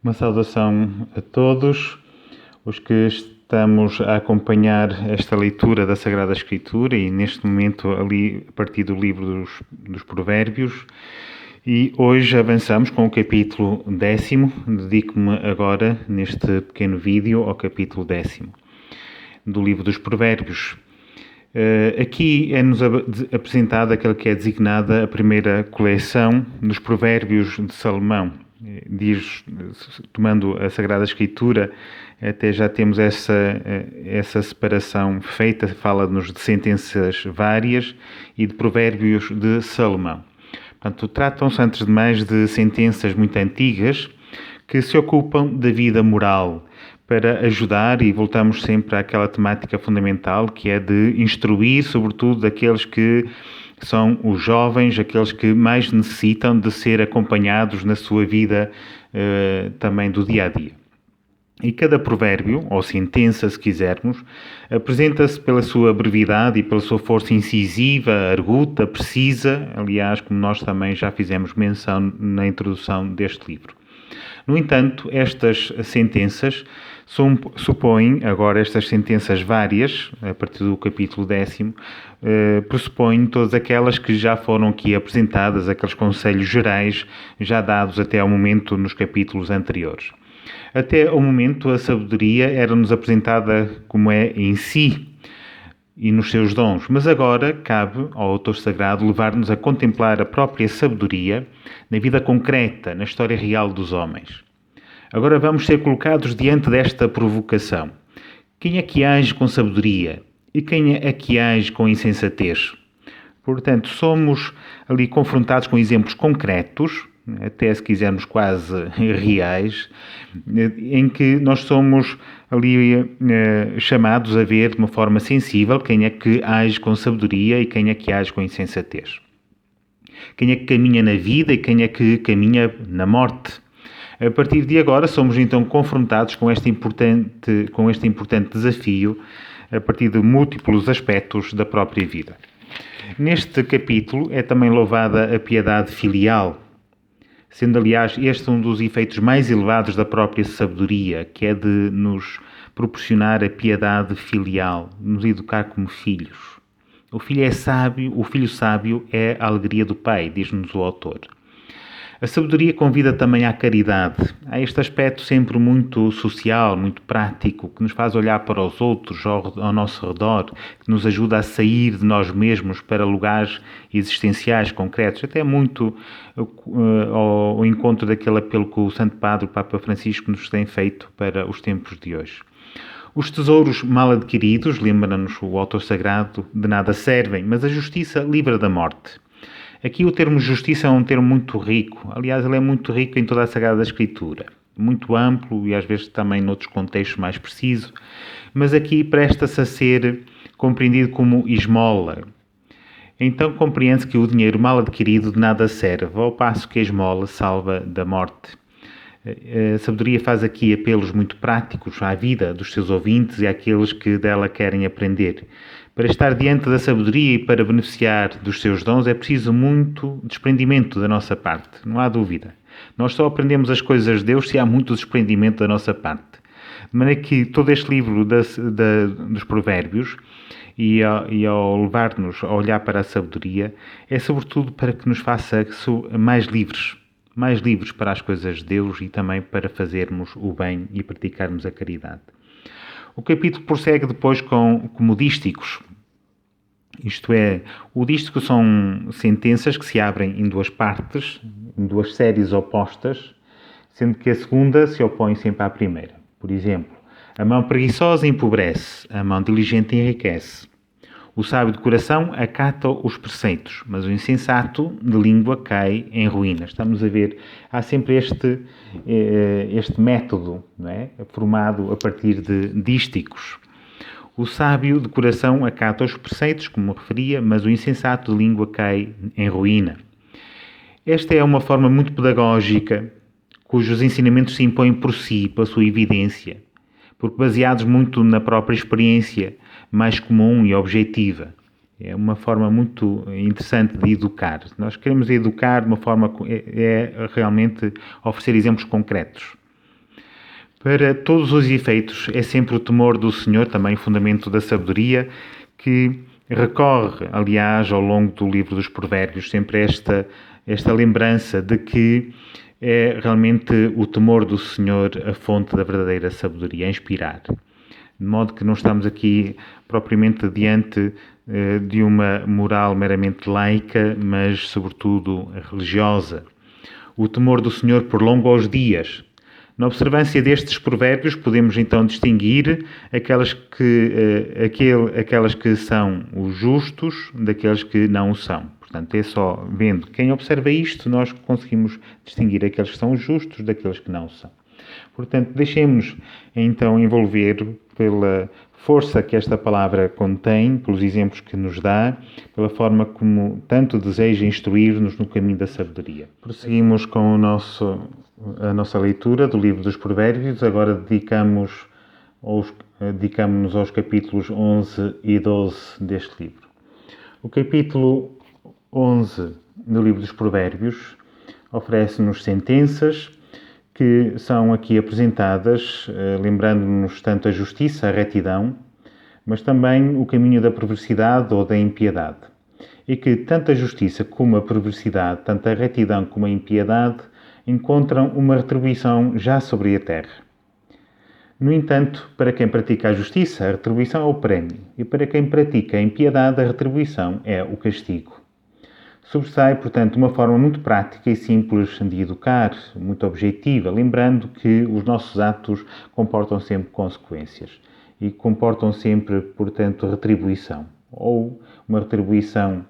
Uma saudação a todos os que estamos a acompanhar esta leitura da Sagrada Escritura e neste momento ali a partir do livro dos Provérbios. E hoje avançamos com o capítulo 10º, dedico-me agora neste pequeno vídeo ao capítulo 10º do livro dos Provérbios. Aqui é-nos apresentada aquela que é designada a primeira coleção dos Provérbios de Salomão. Diz, tomando a Sagrada Escritura, até já temos essa separação feita, fala-nos de sentenças várias e de provérbios de Salomão. Portanto, tratam-se antes de mais de sentenças muito antigas que se ocupam da vida moral, para ajudar, e voltamos sempre àquela temática fundamental que é de instruir, sobretudo, aqueles que são os jovens, aqueles que mais necessitam de ser acompanhados na sua vida também do dia-a-dia. E cada provérbio, ou sentença, se quisermos, apresenta-se pela sua brevidade e pela sua força incisiva, arguta, precisa, aliás, como nós também já fizemos menção na introdução deste livro. No entanto, estas sentenças supõem, agora estas sentenças várias, a partir do capítulo 10º, pressupõem todas aquelas que já foram aqui apresentadas, aqueles conselhos gerais já dados até ao momento nos capítulos anteriores. Até ao momento a sabedoria era-nos apresentada como é em si e nos seus dons, mas agora cabe ao autor sagrado levar-nos a contemplar a própria sabedoria na vida concreta, na história real dos homens. Agora vamos ser colocados diante desta provocação. Quem é que age com sabedoria? E quem é que age com insensatez? Portanto, somos ali confrontados com exemplos concretos, até se quisermos quase reais, em que nós somos ali chamados a ver de uma forma sensível quem é que age com sabedoria e quem é que age com insensatez. Quem é que caminha na vida e quem é que caminha na morte. A partir de agora somos então confrontados com este importante desafio a partir de múltiplos aspectos da própria vida. Neste capítulo é também louvada a piedade filial, sendo aliás este um dos efeitos mais elevados da própria sabedoria, que é de nos proporcionar a piedade filial, nos educar como filhos. O filho sábio é a alegria do pai, diz-nos o autor. A sabedoria convida também à caridade. Há este aspecto sempre muito social, muito prático, que nos faz olhar para os outros ao nosso redor, que nos ajuda a sair de nós mesmos para lugares existenciais concretos, até muito ao encontro daquele apelo que o Santo Padre, o Papa Francisco, nos tem feito para os tempos de hoje. Os tesouros mal adquiridos, lembra-nos o autor sagrado, de nada servem, mas a justiça livra da morte. Aqui o termo justiça é um termo muito rico. Aliás, ele é muito rico em toda a Sagrada Escritura. Muito amplo e às vezes também noutros contextos mais preciso. Mas aqui presta-se a ser compreendido como esmola. Então compreende-se que o dinheiro mal adquirido de nada serve, ao passo que a esmola salva da morte. A sabedoria faz aqui apelos muito práticos à vida dos seus ouvintes e àqueles que dela querem aprender. Para estar diante da sabedoria e para beneficiar dos seus dons é preciso muito desprendimento da nossa parte, não há dúvida. Nós só aprendemos as coisas de Deus se há muito desprendimento da nossa parte. De maneira que todo este livro dos Provérbios, e ao levar-nos a olhar para a sabedoria, é sobretudo para que nos faça mais livres para as coisas de Deus e também para fazermos o bem e praticarmos a caridade. O capítulo prossegue depois com comodísticos. Isto é, o dístico são sentenças que se abrem em duas partes, em duas séries opostas, sendo que a segunda se opõe sempre à primeira. Por exemplo, a mão preguiçosa empobrece, a mão diligente enriquece. O sábio de coração acata os preceitos, mas o insensato de língua cai em ruínas. Estamos a ver, há sempre este método, não é? Formado a partir de dísticos. O sábio de coração acata os preceitos, como referia, mas o insensato de língua cai em ruína. Esta é uma forma muito pedagógica, cujos ensinamentos se impõem por si, pela sua evidência, porque baseados muito na própria experiência, mais comum e objetiva. É uma forma muito interessante de educar. Nós queremos educar de uma forma realmente oferecer exemplos concretos. Para todos os efeitos, é sempre o temor do Senhor, também fundamento da sabedoria, que recorre, aliás, ao longo do livro dos Provérbios, sempre esta lembrança de que é realmente o temor do Senhor a fonte da verdadeira sabedoria, a inspirar. De modo que não estamos aqui propriamente diante de uma moral meramente laica, mas sobretudo religiosa. O temor do Senhor prolonga os dias. Na observância destes provérbios, podemos então distinguir aquelas que são os justos daqueles que não o são. Portanto, é só vendo quem observa isto, nós conseguimos distinguir aqueles que são justos daqueles que não o são. Portanto, deixemos-nos então envolver pela força que esta palavra contém, pelos exemplos que nos dá, pela forma como tanto deseja instruir-nos no caminho da sabedoria. Prosseguimos com a nossa leitura do livro dos Provérbios. Agora dedicamos-nos aos capítulos 11 e 12 deste livro. O capítulo 11 do livro dos Provérbios oferece-nos sentenças que são aqui apresentadas, lembrando-nos tanto a justiça, a retidão, mas também o caminho da perversidade ou da impiedade. E que tanto a justiça como a perversidade, tanto a retidão como a impiedade, encontram uma retribuição já sobre a terra. No entanto, para quem pratica a justiça, a retribuição é o prémio, e para quem pratica a impiedade, a retribuição é o castigo. Sobressai, portanto, uma forma muito prática e simples de educar, muito objetiva, lembrando que os nossos atos comportam sempre consequências e comportam sempre, portanto, retribuição. Ou uma retribuição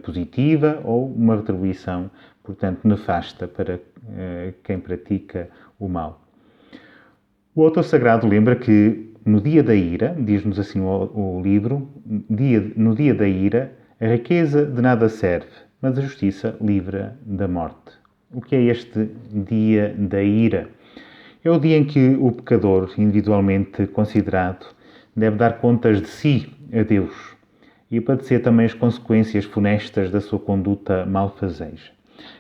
positiva ou uma retribuição, portanto, nefasta para quem pratica o mal. O autor sagrado lembra que no dia da ira, diz-nos assim o livro, no dia da ira, a riqueza de nada serve, mas a justiça livra da morte. O que é este dia da ira? É o dia em que o pecador, individualmente considerado, deve dar contas de si a Deus e padecer também as consequências funestas da sua conduta malfazeja.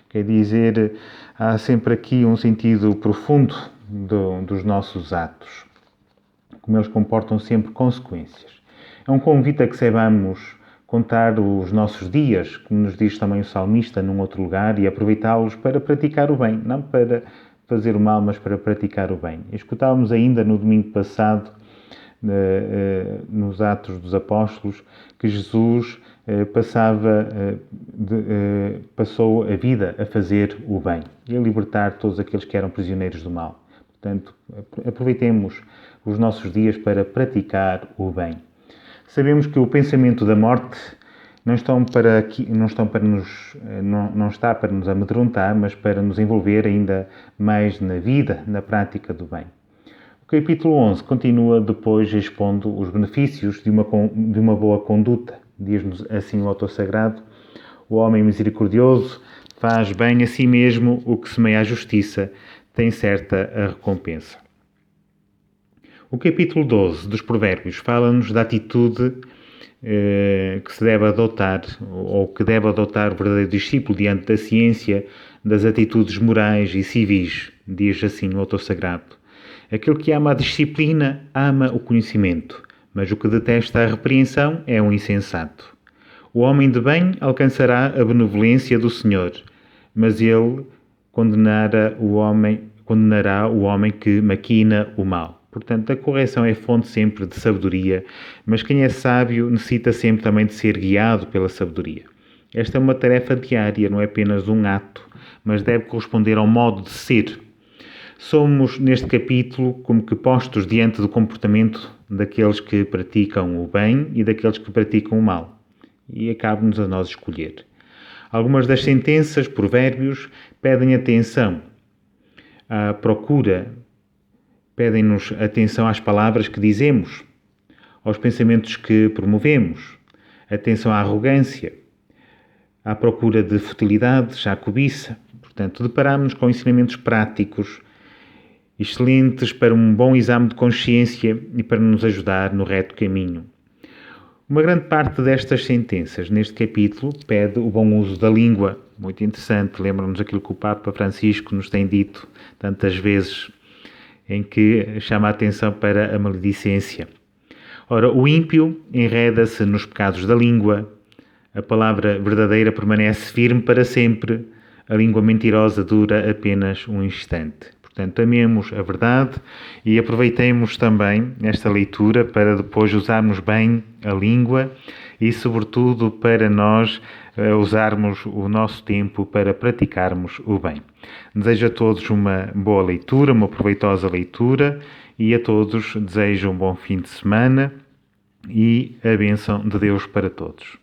Quer dizer, há sempre aqui um sentido profundo dos nossos atos, como eles comportam sempre consequências. É um convite a que saibamos contar os nossos dias, como nos diz também o salmista num outro lugar, e aproveitá-los para praticar o bem, não para fazer o mal, mas para praticar o bem. Escutávamos ainda no domingo passado, nos Atos dos Apóstolos, que Jesus passou a vida a fazer o bem e a libertar todos aqueles que eram prisioneiros do mal. Portanto, aproveitemos os nossos dias para praticar o bem. Sabemos que o pensamento da morte não está para nos amedrontar, mas para nos envolver ainda mais na vida, na prática do bem. O capítulo 11 continua depois expondo os benefícios de uma boa conduta. Diz-nos assim o autor sagrado: o homem misericordioso faz bem a si mesmo, o que semeia a justiça tem certa a recompensa. O capítulo 12 dos Provérbios fala-nos da atitude que se deve adotar, ou que deve adotar o verdadeiro discípulo diante da ciência das atitudes morais e civis, diz assim o autor sagrado. Aquele que ama a disciplina ama o conhecimento, mas o que detesta a repreensão é um insensato. O homem de bem alcançará a benevolência do Senhor, mas ele condenará o homem que maquina o mal. Portanto, a correção é fonte sempre de sabedoria, mas quem é sábio necessita sempre também de ser guiado pela sabedoria. Esta é uma tarefa diária, não é apenas um ato, mas deve corresponder ao modo de ser. Somos, neste capítulo, como que postos diante do comportamento daqueles que praticam o bem e daqueles que praticam o mal. E cabe-nos a nós escolher. Algumas das sentenças, provérbios, pedem atenção à procura, pedem-nos atenção às palavras que dizemos, aos pensamentos que promovemos, atenção à arrogância, à procura de futilidades, à cobiça. Portanto, deparamos-nos com ensinamentos práticos, excelentes para um bom exame de consciência e para nos ajudar no reto caminho. Uma grande parte destas sentenças, neste capítulo, pede o bom uso da língua. Muito interessante, lembra-nos aquilo que o Papa Francisco nos tem dito tantas vezes. em que chama a atenção para a maledicência. Ora, o ímpio enreda-se nos pecados da língua, a palavra verdadeira permanece firme para sempre, a língua mentirosa dura apenas um instante. Portanto, amemos a verdade e aproveitemos também esta leitura para depois usarmos bem a língua e, sobretudo, para nós usarmos o nosso tempo para praticarmos o bem. Desejo a todos uma boa leitura, uma proveitosa leitura, e a todos desejo um bom fim de semana e a bênção de Deus para todos.